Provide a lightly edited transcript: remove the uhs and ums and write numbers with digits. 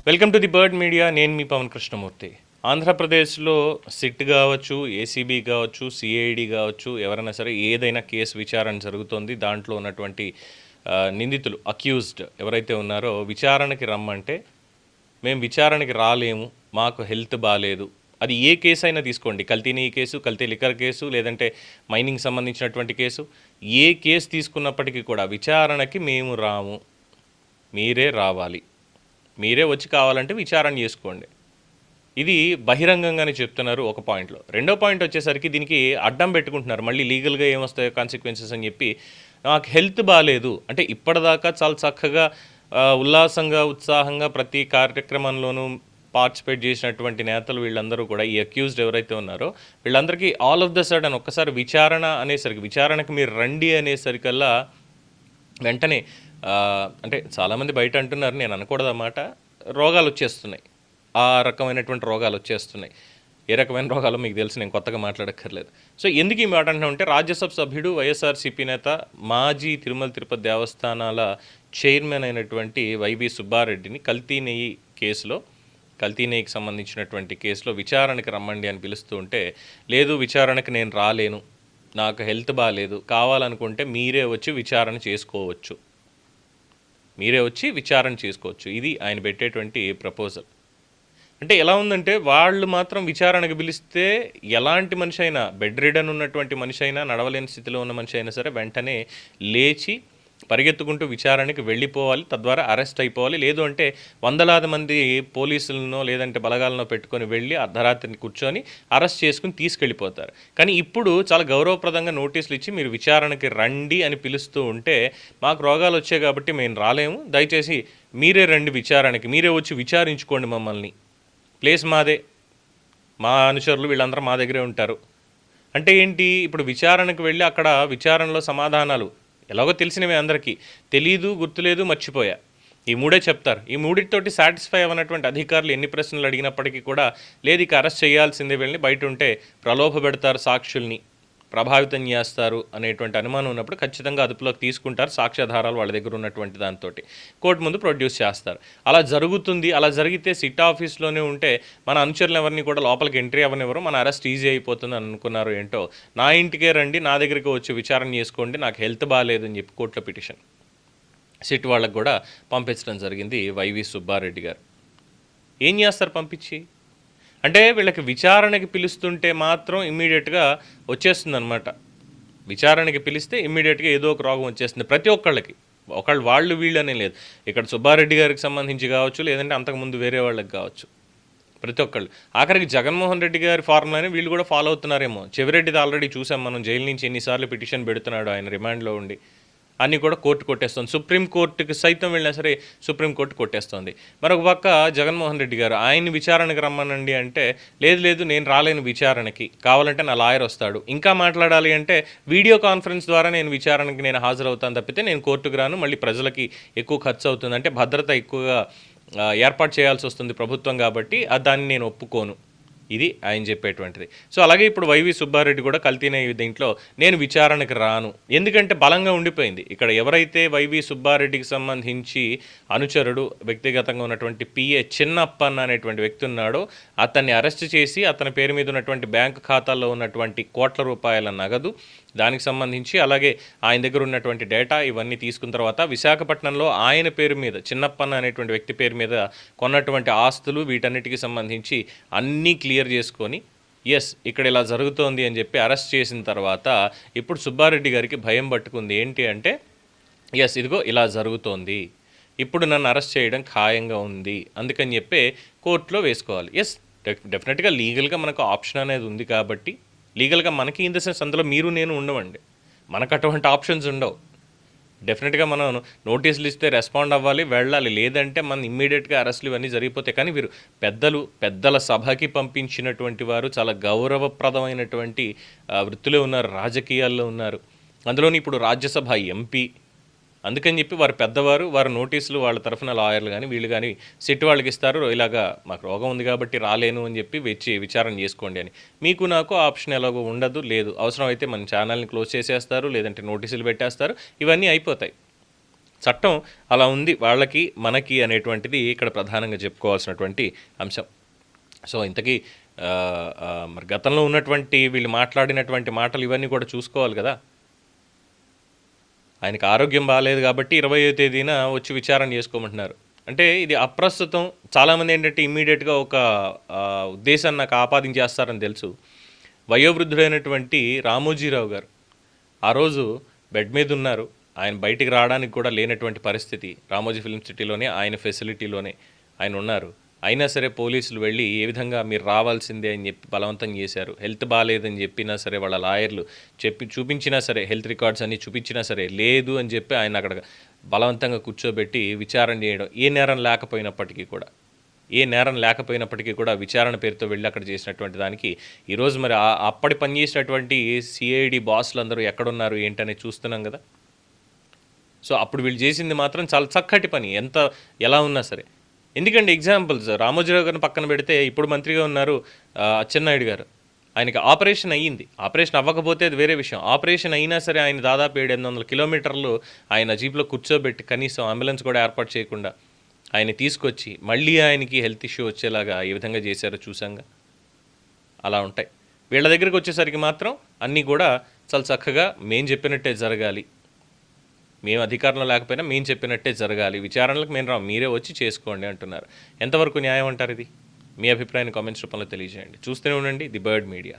Welcome to the bird media. నేను మీ పవన్ కృష్ణమూర్తి. ఆంధ్రప్రదేశ్లో SIT కావచ్చు, ఏసీబీ కావచ్చు, సిఐడి కావచ్చు, ఎవరైనా సరే ఏదైనా కేసు విచారణ జరుగుతోంది. దాంట్లో ఉన్నటువంటి నిందితులు, అక్యూజ్డ్ ఎవరైతే ఉన్నారో విచారణకి రమ్మంటే మేము విచారణకి రాలేము, మాకు హెల్త్ బాగాలేదు. అది ఏ కేసు అయినా తీసుకోండి, కల్తీ కేసు, కల్తీ లిక్కర్ కేసు, లేదంటే మైనింగ్ సంబంధించినటువంటి కేసు, ఏ కేసు తీసుకున్నప్పటికీ కూడా విచారణకి మేము రాము, మీరే రావాలి, మీరే వచ్చి కావాలంటే విచారణ చేసుకోండి. ఇది బహిరంగంగానే చెప్తున్నారు ఒక పాయింట్లో. రెండో పాయింట్ వచ్చేసరికి దీనికి అడ్డం పెట్టుకుంటున్నారు. మళ్ళీ లీగల్గా ఏమొస్తాయో కాన్సిక్వెన్సెస్ అని చెప్పి, నాకు హెల్త్ బాగాలేదు అంటే ఇప్పటిదాకా చాలా చక్కగా ఉల్లాసంగా ఉత్సాహంగా ప్రతి కార్యక్రమంలోనూ పార్టిసిపేట్ చేసినటువంటి నేతలు వీళ్ళందరూ కూడా, ఈ అక్యూజ్డ్ ఎవరైతే ఉన్నారో వీళ్ళందరికీ ఆల్ ఆఫ్ ద సడన్ ఒక్కసారి విచారణ అనేసరికి, విచారణకి మీరు రండి అనేసరికల్లా వెంటనే అంటే చాలామంది బయట అంటున్నారు, నేను అనకూడదన్నమాట, రోగాలు వచ్చేస్తున్నాయి, ఆ రకమైనటువంటి రోగాలు వచ్చేస్తున్నాయి. ఏ రకమైన రోగాలు మీకు తెలుసు, నేను కొత్తగా మాట్లాడక్కర్లేదు. సో ఎందుకు ఈ మాట అంటున్నామంటే, రాజ్యసభ సభ్యుడు, వైఎస్ఆర్సీపీ నేత, మాజీ తిరుమల తిరుపతి దేవస్థానాల చైర్మన్ అయినటువంటి వైవి సుబ్బారెడ్డిని కల్తీ నెయ్యికి సంబంధించినటువంటి కేసులో విచారణకి రమ్మండి అని పిలుస్తూ ఉంటే, లేదు విచారణకి నేను రాలేను, నాకు హెల్త్ బాగాలేదు, కావాలనుకుంటే మీరే వచ్చి విచారణ చేసుకోవచ్చు, ఇది ఆయన పెట్టేటువంటి ప్రపోజల్. అంటే ఎలా ఉందంటే, వాళ్ళు మాత్రం విచారణకు పిలిస్తే ఎలాంటి మనిషి అయినా, బెడ్ రిడన్ ఉన్నటువంటి మనిషి అయినా, నడవలేని స్థితిలో ఉన్న మనిషి అయినా సరే వెంటనే లేచి పరిగెత్తుకుంటూ విచారణకి వెళ్ళిపోవాలి, తద్వారా అరెస్ట్ అయిపోవాలి. లేదు అంటే వందలాది మంది పోలీసులను లేదంటే బలగాలను పెట్టుకొని వెళ్ళి అర్ధరాత్రిని కూర్చొని అరెస్ట్ చేసుకుని తీసుకెళ్ళిపోతారు. కానీ ఇప్పుడు చాలా గౌరవప్రదంగా నోటీసులు ఇచ్చి మీరు విచారణకి రండి అని పిలుస్తూ ఉంటే, మాకు రోగాలు వచ్చాయి కాబట్టి మేము రాలేము, దయచేసి మీరే రండి విచారణకి, మీరే వచ్చి విచారించుకోండి మమ్మల్ని, ప్లేస్ మాదే, మా అనుచరులు వీళ్ళందరూ మా దగ్గరే ఉంటారు అంటే ఏంటి? ఇప్పుడు విచారణకు వెళ్ళి అక్కడ విచారణలో సమాధానాలు ఎలాగో తెలిసినవి అందరికీ, తెలీదు, గుర్తులేదు, మర్చిపోయా, ఈ మూడే చెప్తారు. ఈ మూడితోటి సాటిస్ఫై అవ్వనటువంటి అధికారులు ఎన్ని ప్రశ్నలు అడిగినప్పటికీ కూడా, లేదు ఇక అరెస్ట్ చేయాల్సిందే, వెళ్ళి బయట ఉంటే ప్రలోభ పెడతారు, సాక్షుల్ని ప్రభావితం చేస్తారు అనేటువంటి అనుమానం ఉన్నప్పుడు ఖచ్చితంగా అదుపులోకి తీసుకుంటారు. సాక్ష్యాధారాలు వాళ్ళ దగ్గర ఉన్నటువంటి దాంతో కోర్టు ముందు ప్రొడ్యూస్ చేస్తారు. అలా జరుగుతుంది. అలా జరిగితే సిట్ ఆఫీస్లోనే ఉంటే మన అనుచరులు ఎవరిని కూడా లోపలికి ఎంట్రీ అవ్వనివ్వరు, మన అరెస్ట్ ఈజీ అయిపోతుంది అని అనుకున్నారు ఏంటో. నా ఇంటికే రండి, నా దగ్గరికి వచ్చి విచారణ చేసుకోండి, నాకు హెల్త్ బాగాలేదు అని చెప్పి కోర్టులో పిటిషన్ సిట్ వాళ్ళకు కూడా పంపించడం జరిగింది వైవి సుబ్బారెడ్డి గారు. ఏం చేస్తారు పంపించి? అంటే వీళ్ళకి విచారణకి పిలుస్తుంటే మాత్రం ఇమ్మీడియట్గా వచ్చేస్తుంది అనమాట. విచారణకి పిలిస్తే ఇమ్మీడియట్గా ఏదో ఒక రోగం వచ్చేస్తుంది ప్రతి ఒక్కళ్ళకి. వాళ్ళు వీళ్ళనే లేదు, ఇక్కడ సుబ్బారెడ్డి గారికి సంబంధించి కావచ్చు, లేదంటే అంతకుముందు వేరే వాళ్ళకి కావచ్చు, ప్రతి ఒక్కళ్ళు. ఆఖరికి జగన్మోహన్ రెడ్డి గారి ఫార్ములానే వీళ్ళు కూడా ఫాలో అవుతున్నారేమో. చెవిరెడ్డిది ఆల్రెడీ చూసాం మనం, జైలు నుంచి ఎన్నిసార్లు పిటిషన్ పెడుతున్నాడు ఆయన రిమాండ్లో ఉండి, అన్నీ కూడా కోర్టు కొట్టేస్తుంది. సుప్రీంకోర్టుకి సైతం వెళ్ళినా సరే సుప్రీంకోర్టు కొట్టేస్తుంది. మరొక పక్క జగన్మోహన్ రెడ్డి గారు ఆయన్ని విచారణకు రమ్మనండి అంటే, లేదు నేను రాలేను విచారణకి, కావాలంటే నా లాయర్ వస్తాడు, ఇంకా మాట్లాడాలి అంటే వీడియో కాన్ఫరెన్స్ ద్వారా నేను హాజరవుతాను తప్పితే నేను కోర్టుకు రాను, మళ్ళీ ప్రజలకి ఎక్కువ ఖర్చు అవుతుంది, అంటే భద్రత ఎక్కువగా ఏర్పాటు చేయాల్సి వస్తుంది ప్రభుత్వం కాబట్టి దాన్ని నేను ఒప్పుకోను, ఇది ఆయన చెప్పేటువంటిది. సో అలాగే ఇప్పుడు వైవి సుబ్బారెడ్డి కూడా కల్తీనే దీంట్లో నేను విచారణకు రాను, ఎందుకంటే బలంగా ఉండిపోయింది. ఇక్కడ ఎవరైతే వైవి సుబ్బారెడ్డికి సంబంధించి అనుచరుడు, వ్యక్తిగతంగా ఉన్నటువంటి పిఏ చిన్నప్పన్న అనేటువంటి వ్యక్తి ఉన్నాడో, అతన్ని అరెస్ట్ చేసి అతని పేరు మీద ఉన్నటువంటి బ్యాంకు ఖాతాల్లో ఉన్నటువంటి కోట్ల రూపాయల నగదు, దానికి సంబంధించి అలాగే ఆయన దగ్గర ఉన్నటువంటి డేటా ఇవన్నీ తీసుకున్న తర్వాత విశాఖపట్నంలో ఆయన పేరు మీద, చిన్నప్పన్న అనేటువంటి వ్యక్తి పేరు మీద కొన్నటువంటి ఆస్తులు, వీటన్నిటికీ సంబంధించి అన్నీ క్లియర్ చేసుకొని, ఎస్ ఇక్కడ ఇలా జరుగుతోంది అని చెప్పి అరెస్ట్ చేసిన తర్వాత ఇప్పుడు సుబ్బారెడ్డి గారికి భయం పట్టుకుంది. ఏంటి అంటే, ఎస్ ఇదిగో ఇలా జరుగుతోంది, ఇప్పుడు నన్ను అరెస్ట్ చేయడం ఖాయంగా ఉంది, అందుకని చెప్పి కోర్టులో వేసుకోవాలి. ఎస్ డెఫినెట్గా లీగల్గా మనకు ఆప్షన్ అనేది ఉంది కాబట్టి, లీగల్గా మనకి ఇన్ ద సెన్స్ అందులో మీరు నేను ఉండవండి, మనకు అటువంటి ఆప్షన్స్ ఉండవు. డెఫినెట్గా మనం నోటీసులు ఇస్తే రెస్పాండ్ అవ్వాలి, వెళ్ళాలి, లేదంటే మనం ఇమ్మీడియట్గా అరెస్టులు ఇవన్నీ జరిగిపోతాయి. కానీ వీరు పెద్దల సభకి పంపించినటువంటి వారు, చాలా గౌరవప్రదమైనటువంటి వృత్తిలో ఉన్నారు, రాజకీయాల్లో ఉన్నారు, అందులోని ఇప్పుడు రాజ్యసభ ఎంపీ, అందుకని చెప్పి వారు పెద్దవారు, వారి నోటీసులు వాళ్ళ తరఫున లాయర్లు కానీ వీళ్ళు కానీ సిట్ వాళ్ళకి ఇస్తారు, ఇలాగా మాకు రోగం ఉంది కాబట్టి రాలేను అని చెప్పి వచ్చి విచారణ చేసుకోండి అని. మీకు నాకు ఆప్షన్ ఎలాగో ఉండదు, లేదు అవసరం అయితే మన ఛానల్ని క్లోజ్ చేసేస్తారు, లేదంటే నోటీసులు పెట్టేస్తారు, ఇవన్నీ అయిపోతాయి. చట్టం అలా ఉంది వాళ్ళకి మనకి అనేటువంటిది ఇక్కడ ప్రధానంగా చెప్పుకోవాల్సినటువంటి అంశం. సో ఇంతకీ మరి గతంలో ఉన్నటువంటి వీళ్ళు మాట్లాడినటువంటి మాటలు ఇవన్నీ కూడా చూసుకోవాలి కదా. ఆయనకు ఆరోగ్యం బాగాలేదు కాబట్టి 20వ తేదీన వచ్చి విచారణ చేసుకోమంటున్నారు. అంటే ఇది అప్రస్తుతం. చాలామంది ఏంటంటే ఇమ్మీడియట్గా ఒక ఉద్దేశాన్ని నాకు ఆపాదించేస్తారని తెలుసు. వయోవృద్ధుడైనటువంటి రామోజీరావు గారు ఆ రోజు బెడ్ మీద ఉన్నారు. ఆయన బయటికి రావడానికి కూడా లేనటువంటి పరిస్థితి. రామోజీ ఫిల్మ్ సిటీలోనే ఆయన ఫెసిలిటీలోనే ఆయన ఉన్నారు. అయినా సరే పోలీసులు వెళ్ళి ఏ విధంగా మీరు రావాల్సిందే అని చెప్పి బలవంతం చేశారు. హెల్త్ బాగాలేదని చెప్పినా సరే వాళ్ళ లాయర్లు చెప్పి చూపించినా సరే, హెల్త్ రికార్డ్స్ అన్నీ చూపించినా సరే లేదు అని చెప్పి ఆయన అక్కడ బలవంతంగా కూర్చోబెట్టి విచారణ చేయడం, ఏ నేరం లేకపోయినప్పటికీ కూడా విచారణ పేరుతో వెళ్ళి అక్కడ చేసినటువంటి దానికి ఈరోజు మరి అప్పటి పనిచేసినటువంటి సిఐడి బాసులు అందరూ ఎక్కడున్నారు ఏంటనేది చూస్తున్నాం కదా. సో అప్పుడు వీళ్ళు చేసింది మాత్రం చాలా చక్కటి పని, ఎలా ఉన్నా సరే. ఎందుకంటే ఎగ్జాంపుల్స్ రామోజీరావు గారిని పక్కన పెడితే ఇప్పుడు మంత్రిగా ఉన్నారు అచ్చెన్నాయుడు గారు. ఆయనకి ఆపరేషన్ అయ్యింది. ఆపరేషన్ అవ్వకపోతే అది వేరే విషయం. ఆపరేషన్ అయినా సరే ఆయన దాదాపు 700 కిలోమీటర్లు ఆయన జీప్లో కూర్చోబెట్టి కనీసం అంబులెన్స్ కూడా ఏర్పాటు చేయకుండా ఆయన తీసుకొచ్చి మళ్ళీ ఆయనకి హెల్త్ ఇష్యూ వచ్చేలాగా ఏ విధంగా చేశారో చూసాంగా. అలా ఉంటాయి. వీళ్ళ దగ్గరికి వచ్చేసరికి మాత్రం అన్నీ కూడా చాలా చక్కగా మేము చెప్పినట్టే జరగాలి, మేము అధికారంలో లేకపోయినా మేము చెప్పినట్టే జరగాలి, విచారణలకు మేము మీరే వచ్చి చేసుకోండి అంటున్నారు. ఎంతవరకు న్యాయం అంటారు ఇది? మీ అభిప్రాయాన్ని కామెంట్స్ రూపంలో తెలియజేయండి. చూస్తూనే ఉండండి ది బర్డ్ మీడియా.